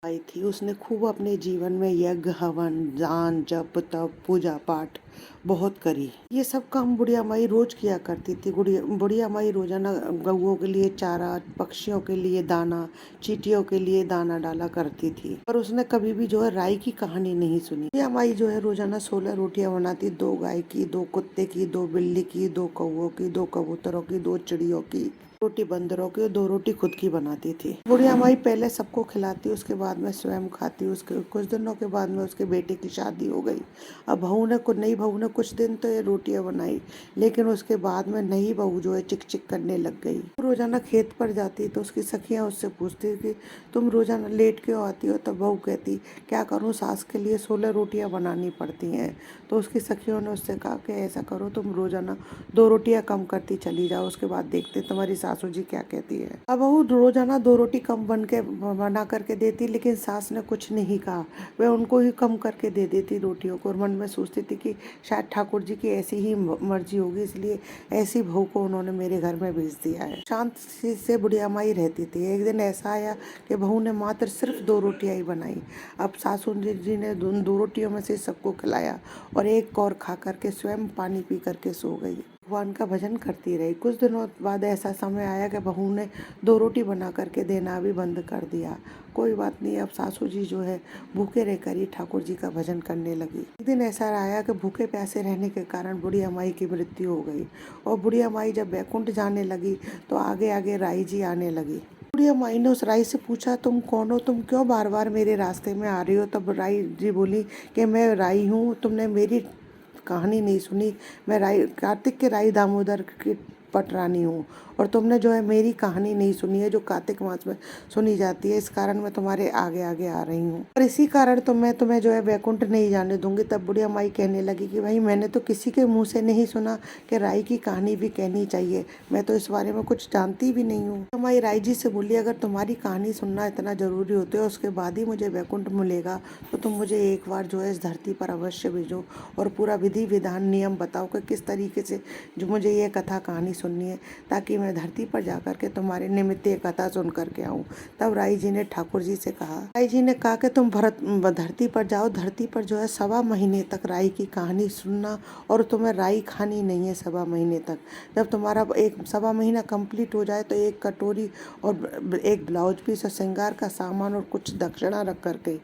आई थी। उसने खूब अपने जीवन में यज्ञ हवन दान जप तप पूजा पाठ बहुत करी। ये सब काम बुढ़िया माई रोज किया करती थी। बुढ़िया माई रोजाना गऊओं के लिए चारा, पक्षियों के लिए दाना, चींटियों के लिए दाना डाला करती थी। पर उसने कभी भी जो है राई की कहानी नहीं सुनी। बुढ़िया माई जो है रोजाना 16 रोटियां बनाती, 2 गाय की, 2 कुत्ते की, 2 बिल्ली की, 2 कौओं की, 2 कबूतरों की, 2 चिड़ियों की, रोटी बंदरों की और 2 रोटी खुद की बनाती थी। बुढ़िया माई पहले सबको खिलाती, उसके बाद में स्वयं खाती। उसके कुछ दिनों के बाद में उसके बेटे की शादी हो गई। अब नई बहू ने कुछ दिन तो ये रोटियां बनाई, लेकिन उसके बाद में नई बहू जो है चिक चिक करने लग गई। रोजाना खेत पर जाती तो उसकी सखियां उससे पूछती कि तुम रोजाना लेट क्यों आती हो? तो बहू कहती क्या करूँ, सास के लिए 16 रोटियां बनानी पड़ती हैं। तो उसकी सखियों ने उससे कहा कि ऐसा करो, तुम रोजाना 2 रोटियां कम करती चली जाओ, उसके बाद देखते तुम्हारी सासू जी क्या कहती है। अब बहू रोजाना 2 रोटी कम बना करके देती, लेकिन सास ने कुछ नहीं कहा। वह उनको ही कम करके दे देती रोटियों को, और मन में सोचती थी कि शायद ठाकुर जी की ऐसी ही मर्जी होगी, इसलिए ऐसी बहू को उन्होंने मेरे घर में भेज दिया है। शांत से बुढ़िया माई रहती थी। एक दिन ऐसा आया कि बहू ने मात्र सिर्फ 2 रोटियां ही बनाई। अब सासू जी ने उन 2 रोटियों में से सबको खिलाया और एक कौर खा करके स्वयं पानी पी करके सो गई। भगवान का भजन करती रही। कुछ दिनों बाद ऐसा समय आया कि बहू ने 2 रोटी बना करके देना भी बंद कर दिया। कोई बात नहीं, अब सासू जी जो है भूखे रहकर ही ठाकुर जी का भजन करने लगी। एक दिन ऐसा आया कि भूखे प्यासे रहने के कारण बुढ़िया माई की मृत्यु हो गई, और बुढ़िया माई जब बैकुंठ जाने लगी तो आगे आगे राई जी आने लगी। बुढ़िया माई ने उस राई से पूछा तुम कौन हो, तुम क्यों बार बार मेरे रास्ते में आ रही हो? तब राई जी बोली कि मैं राई हूँ, तुमने मेरी कहानी नहीं सुनी। मैं राई कार्तिक के राई दामोदर की पटरानी हूँ, और तुमने जो है मेरी कहानी नहीं सुनी है जो कार्तिक मास में सुनी जाती है। इस कारण मैं तुम्हारे आगे आगे आ रही हूँ, और इसी कारण तो मैं तुम्हें जो है वैकुंठ नहीं जाने दूंगी। तब बुढ़िया माई कहने लगी कि भाई मैंने तो किसी के मुंह से नहीं सुना कि राई की कहानी भी कहनी चाहिए, मैं तो इस बारे में कुछ जानती भी नहीं हूँ। तो माई राई जी से बोली अगर तुम्हारी कहानी सुनना इतना जरूरी होते हो, उसके बाद ही मुझे वैकुंठ मिलेगा, तो तुम मुझे एक बार जो है इस धरती पर अवश्य भेजो और पूरा विधि विधान नियम बताओ कि किस तरीके से जो मुझे ये कथा कहानी सुननी है, ताकि मैं धरती पर जाकर के तुम्हारे निमित्त ये कथा सुन करके आऊँ। तब राई जी ने ठाकुर जी से कहा, राई जी ने कहा कि तुम धरती पर जाओ, धरती पर जो है 1.25 महीने तक राई की कहानी सुनना, और तुम्हें राई खानी नहीं है 1.25 महीने तक। जब तुम्हारा एक 1.25 महीना कंप्लीट हो जाए तो 1 कटोरी और 1 ब्लाउज पीस और श्रृंगार का सामान और कुछ दक्षिणा रख करके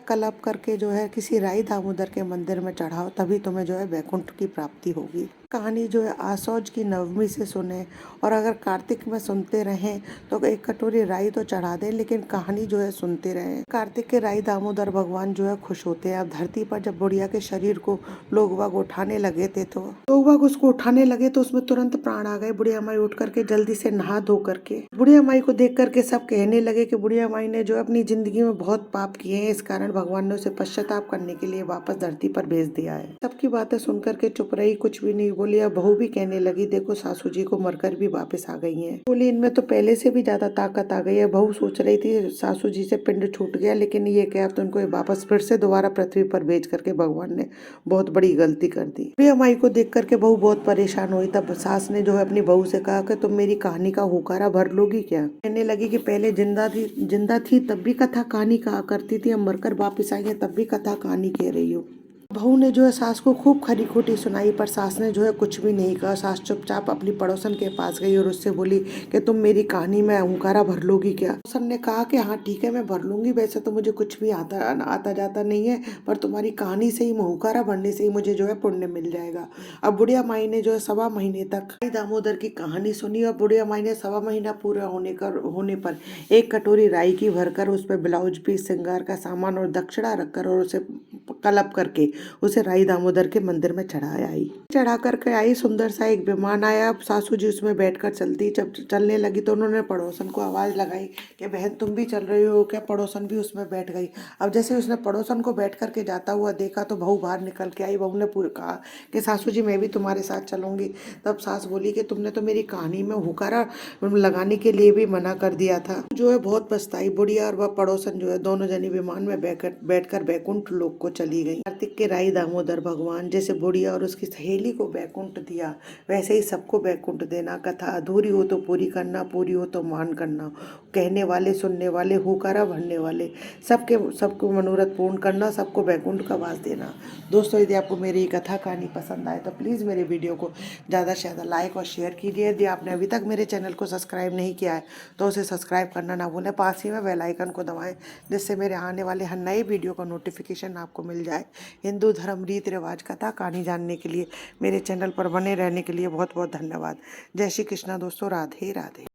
कलप करके जो है किसी राई दामोदर के मंदिर में चढ़ाओ, तभी तुम्हें जो है वैकुंठ की प्राप्ति होगी। कहानी जो है आसौज की नवमी से सुने, और अगर कार्तिक में सुनते रहें तो 1 कटोरी राई तो चढ़ा दें, लेकिन कहानी जो है सुनते रहें। कार्तिक के राई दामोदर भगवान जो है खुश होते हैं। अब धरती पर जब बुढ़िया के शरीर को लोग बाग उठाने लगे थे, तो लोग बाग उसको उठाने लगे तो उसमें तुरंत प्राण आ गए। बुढ़िया माई उठ करके जल्दी से नहा धो करके बुढ़िया माई को देख करके सब कहने लगे कि बुढ़िया माई ने जो अपनी जिंदगी में बहुत पाप किए हैं, इस कारण भगवान ने उसे पश्चाताप करने के लिए वापस धरती पर भेज दिया है। सबकी बातें सुन करके चुप रही, कुछ भी नहीं बोली। अब बहू भी कहने लगी देखो सासू जी को मरकर भी वापस आ गई हैं। बोली इनमें तो पहले से भी ज्यादा ताकत आ गई है। बहू सोच रही थी सासू जी से पिंड छूट गया, लेकिन ये क्या, तो उनको वापस फिर से दोबारा पृथ्वी पर भेज करके भगवान ने बहुत बड़ी गलती कर दी। बुढ़िया माई को देख करके बहू बहुत परेशान हुई। तब सास ने जो है अपनी बहू से कहा कि तुम मेरी कहानी का हुकारा भर लोगी क्या? कहने लगी कि पहले जिंदा थी तब भी कथा कहानी कहा करती थी, अब मरकर वापस आई है तब भी कथा कहानी कह रही हो। बहू ने जो है सास को खूब खरी खोटी सुनाई, पर सास ने जो है कुछ भी नहीं कहा। सास चुपचाप अपनी पड़ोसन के पास गई और उससे बोली कि तुम मेरी कहानी में हुंकारा भर लोगी क्या? पड़ोसन ने कहा कि हाँ ठीक है मैं भर लूंगी, वैसे तो मुझे कुछ भी आता जाता नहीं है, पर तुम्हारी कहानी से ही हुंकारा भरने से ही मुझे जो है पुण्य मिल जाएगा। अब बुढ़िया माई ने जो है 1.25 महीने तक दामोदर की कहानी सुनी, और बुढ़िया माई ने 1.25 महीना पूरा होने पर 1 कटोरी राई की भरकर उस पर ब्लाउज पीस, श्रृंगार का सामान और दक्षिणा रखकर और उसे कलप करके उसे राई दामोदर के मंदिर में चढ़ा करके आई। सुंदर सा एक विमान आया, सासू जी उसमें बैठकर जब चलने लगी तो उन्होंने पड़ोसन को आवाज लगाई कि बहन तुम भी चल रही हो क्या? पड़ोसन भी उसमें बैठ गई। अब जैसे उसने पड़ोसन को बैठ करके जाता हुआ देखा तो बहू बाहर निकल के आई। बहू ने कहा कि सासू जी मैं भी तुम्हारे साथ चलूंगी। तब सास बोली कि तुमने तो मेरी कहानी में हुकारा लगाने के लिए भी मना कर दिया था। जो है बहुत पछताई। बुढ़िया और वह पड़ोसन जो है दोनों जनी विमान में बैठकर बैकुंठ लोक को चली। चली गई। कार्तिक के राई दामोदर भगवान जैसे बुढ़िया और उसकी सहेली को बैकुंठ दिया, वैसे ही सबको बैकुंठ देना। कथा अधूरी हो तो पूरी करना, पूरी हो तो मान करना। कहने वाले, सुनने वाले, हुकारा भरने वाले, सबको मनोरथ पूर्ण करना, सबको बैकुंठ का वास देना। दोस्तों, यदि आपको मेरी कथा कहानी पसंद आए तो प्लीज़ मेरे वीडियो को ज़्यादा से ज़्यादा लाइक और शेयर कीजिए। यदि आपने अभी तक मेरे चैनल को सब्सक्राइब नहीं किया है तो उसे सब्सक्राइब करना ना भूलें। पास ही में बेल आइकन को दबाएं, जिससे मेरे आने वाले हर नए वीडियो का नोटिफिकेशन आपको मिल जाए। हिंदू धर्म, रीति रिवाज, कथा कहानी जानने के लिए मेरे चैनल पर बने रहने के लिए बहुत बहुत धन्यवाद। जय श्री कृष्णा दोस्तों, राधे राधे।